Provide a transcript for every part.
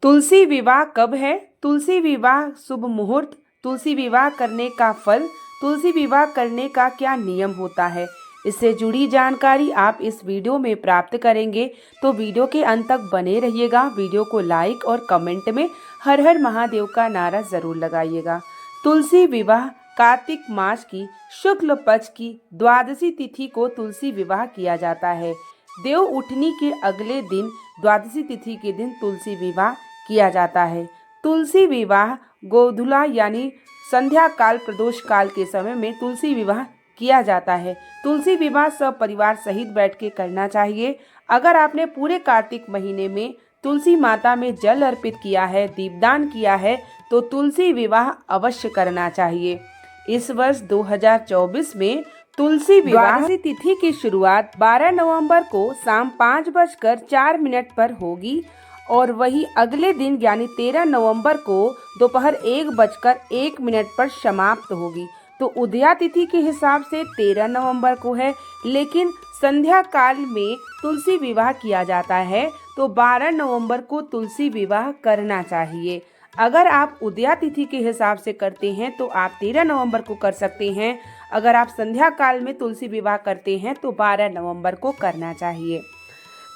तुलसी विवाह कब है? तुलसी विवाह शुभ मुहूर्त, तुलसी विवाह करने का फल, तुलसी विवाह करने का क्या नियम होता है, इससे जुड़ी जानकारी आप इस वीडियो में प्राप्त करेंगे। तो वीडियो के अंत तक बने रहिएगा। वीडियो को लाइक और कमेंट में हर हर महादेव का नारा जरूर लगाइएगा। तुलसी विवाह कार्तिक मास की शुक्ल पक्ष की द्वादशी तिथि को तुलसी विवाह किया जाता है। देव उठनी के अगले दिन द्वादशी तिथि के दिन तुलसी विवाह किया जाता है। तुलसी विवाह गोधुला यानी संध्या काल प्रदोष काल के समय में तुलसी विवाह किया जाता है। तुलसी विवाह सब परिवार सहित बैठ के करना चाहिए। अगर आपने पूरे कार्तिक महीने में तुलसी माता में जल अर्पित किया है, दीपदान किया है, तो तुलसी विवाह अवश्य करना चाहिए। इस वर्ष 2024 में तुलसी विवाह तिथि की शुरुआत 12 नवंबर को शाम 5:04 पर होगी और वही अगले दिन यानी 13 नवंबर को दोपहर 1:01 पर समाप्त होगी। तो उदया तिथि के हिसाब से 13 नवंबर को है, लेकिन संध्या काल में तुलसी विवाह किया जाता है, तो 12 नवंबर को तुलसी विवाह करना चाहिए। अगर आप उदया तिथि के हिसाब से करते हैं तो आप 13 नवंबर को कर सकते हैं। अगर आप संध्या काल में तुलसी विवाह करते हैं तो 12 नवंबर को करना चाहिए।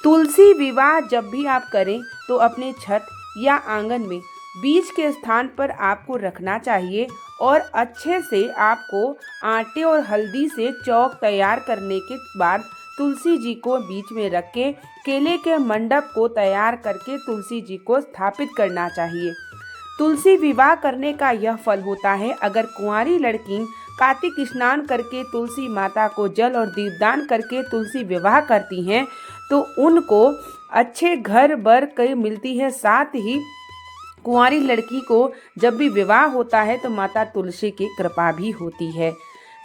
तुलसी विवाह जब भी आप करें तो अपने छत या आंगन में बीच के स्थान पर आपको रखना चाहिए और अच्छे से आपको आटे और हल्दी से चौक तैयार करने के बाद तुलसी जी को बीच में रख के केले के मंडप को तैयार करके तुलसी जी को स्थापित करना चाहिए। तुलसी विवाह करने का यह फल होता है। अगर कुंवारी लड़की कार्तिक स्नान करके तुलसी माता को जल और दीपदान करके तुलसी विवाह करती हैं तो उनको अच्छे घर बर कई मिलती है। साथ ही कुंवारी लड़की को जब भी विवाह होता है तो माता तुलसी की कृपा भी होती है।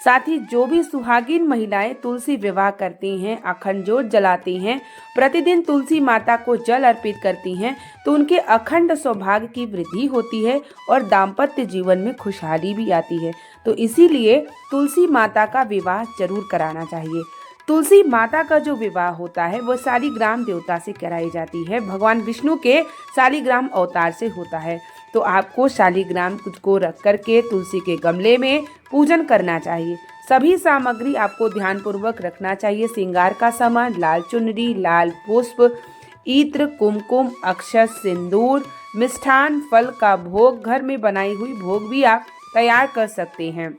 साथ ही जो भी सुहागिन महिलाएं तुलसी विवाह करती हैं, अखंड ज्योत जलाती हैं, प्रतिदिन तुलसी माता को जल अर्पित करती हैं, तो उनके अखंड सौभाग्य की वृद्धि होती है और दाम्पत्य जीवन में खुशहाली भी आती है। तो इसीलिए तुलसी माता का विवाह जरूर कराना चाहिए। तुलसी माता का जो विवाह होता है वो शालिग्राम देवता से कराई जाती है। भगवान विष्णु के शालिग्राम अवतार से होता है। तो आपको शालिग्राम को रख करके तुलसी के गमले में पूजन करना चाहिए। सभी सामग्री आपको ध्यानपूर्वक रखना चाहिए। श्रृंगार का सामान, लाल चुनरी, लाल पुष्प, इत्र, कुमकुम, अक्षत, सिंदूर, मिष्ठान, फल का भोग, घर में बनाई हुई भोग भी आप तैयार कर सकते हैं।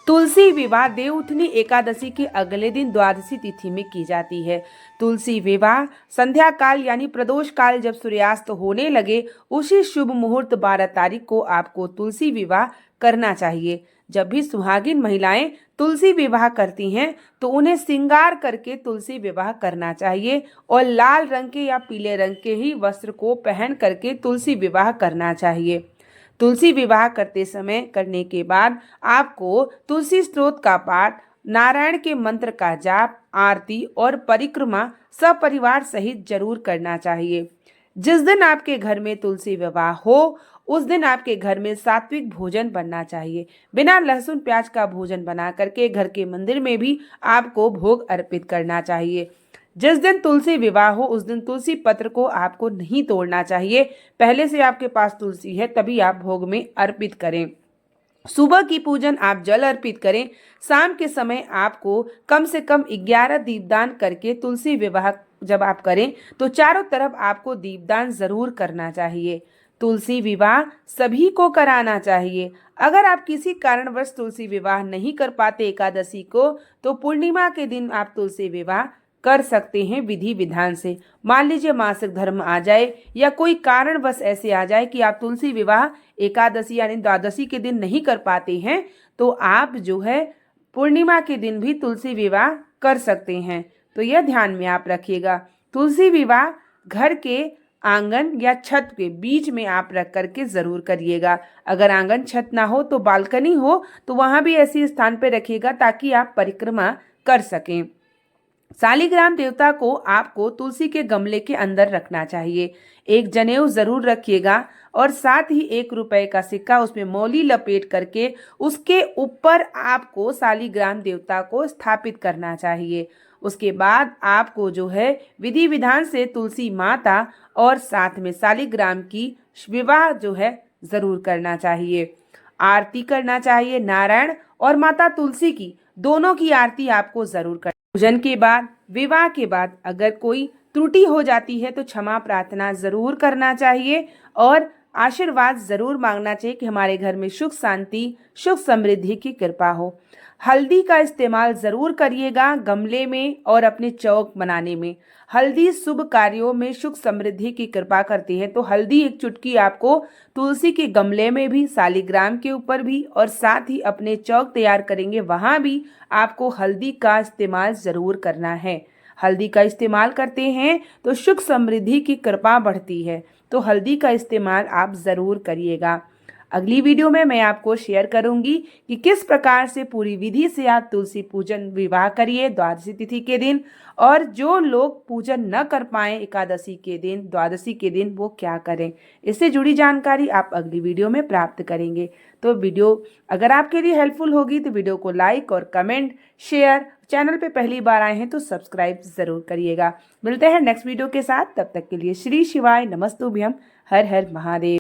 तुलसी विवाह देवउठनी एकादशी के अगले दिन द्वादशी तिथि में की जाती है। तुलसी विवाह संध्या काल यानी प्रदोष काल जब सूर्यास्त होने लगे उसी शुभ मुहूर्त 12 तारीख को आपको तुलसी विवाह करना चाहिए। जब भी सुहागिन महिलाएं तुलसी विवाह करती हैं तो उन्हें श्रृंगार करके तुलसी विवाह करना चाहिए और लाल रंग के या पीले रंग के ही वस्त्र को पहन करके तुलसी विवाह करना चाहिए। तुलसी विवाह करते समय करने के बाद आपको तुलसी स्तोत्र का पाठ, नारायण के मंत्र का जाप, आरती और परिक्रमा सब परिवार सहित जरूर करना चाहिए। जिस दिन आपके घर में तुलसी विवाह हो उस दिन आपके घर में सात्विक भोजन बनना चाहिए। बिना लहसुन प्याज का भोजन बना करके घर के मंदिर में भी आपको भोग अर्पित करना चाहिए। जिस दिन तुलसी विवाह हो उस दिन तुलसी पत्र को आपको नहीं तोड़ना चाहिए। पहले से आपके पास तुलसी है तभी आप भोग में अर्पित करें। सुबह की पूजन आप जल अर्पित करें। शाम के समय आपको कम से कम 11 दीपदान करके तुलसी विवाह जब आप करें तो चारों तरफ आपको दीपदान जरूर करना चाहिए। तुलसी विवाह सभी को कराना चाहिए। अगर आप किसी कारणवश तुलसी विवाह नहीं कर पाते एकादशी को तो पूर्णिमा के दिन आप तुलसी विवाह कर सकते हैं विधि विधान से। मान लीजिए मासिक धर्म आ जाए या कोई कारणवश ऐसे आ जाए कि आप तुलसी विवाह एकादशी यानी द्वादशी के दिन नहीं कर पाते हैं तो आप जो है पूर्णिमा के दिन भी तुलसी विवाह कर सकते हैं। तो यह ध्यान में आप रखिएगा। तुलसी विवाह घर के आंगन या छत के बीच में आप रख करके जरूर करिएगा। अगर आंगन छत ना हो तो बालकनी हो तो वहां भी ऐसी स्थान पर रखिएगा ताकि आप परिक्रमा कर सकें। शालिग्राम देवता को आपको तुलसी के गमले के अंदर रखना चाहिए। एक जनेऊ जरूर रखिएगा और साथ ही 1 रुपए का सिक्का उसमें मौली लपेट करके उसके ऊपर आपको शालिग्राम देवता को स्थापित करना चाहिए। उसके बाद आपको जो है विधि विधान से तुलसी माता और साथ में शालिग्राम की विवाह जो है ज़रूर करना चाहिए। आरती करना चाहिए नारायण और माता तुलसी की, दोनों की आरती आपको ज़रूर करनी। पूजन के बाद, विवाह के बाद अगर कोई त्रुटि हो जाती है तो क्षमा प्रार्थना ज़रूर करना चाहिए और आशीर्वाद ज़रूर मांगना चाहिए कि हमारे घर में सुख शांति, सुख समृद्धि की कृपा हो। हल्दी का इस्तेमाल ज़रूर करिएगा गमले में और अपने चौक बनाने में। हल्दी शुभ कार्यों में सुख समृद्धि की कृपा करती है, तो हल्दी एक चुटकी आपको तुलसी के गमले में भी, शालिग्राम के ऊपर भी और साथ ही अपने चौक तैयार करेंगे वहाँ भी आपको हल्दी का इस्तेमाल ज़रूर करना है। हल्दी का इस्तेमाल करते हैं तो सुख समृद्धि की कृपा बढ़ती है, तो हल्दी का इस्तेमाल आप ज़रूर करिएगा। अगली वीडियो में मैं आपको शेयर करूंगी कि किस प्रकार से पूरी विधि से आप तुलसी पूजन विवाह करिए द्वादशी तिथि के दिन, और जो लोग पूजन न कर पाए एकादशी के दिन, द्वादशी के दिन, वो क्या करें। इससे जुड़ी जानकारी आप अगली वीडियो में प्राप्त करेंगे। तो वीडियो अगर आपके लिए हेल्पफुल होगी तो वीडियो को लाइक और कमेंट, शेयर, चैनल पे पहली बार आए हैं तो सब्सक्राइब ज़रूर करिएगा। मिलते हैं नेक्स्ट वीडियो के साथ, तब तक के लिए श्री शिवाय नमस्तुभ्यम, हर हर महादेव।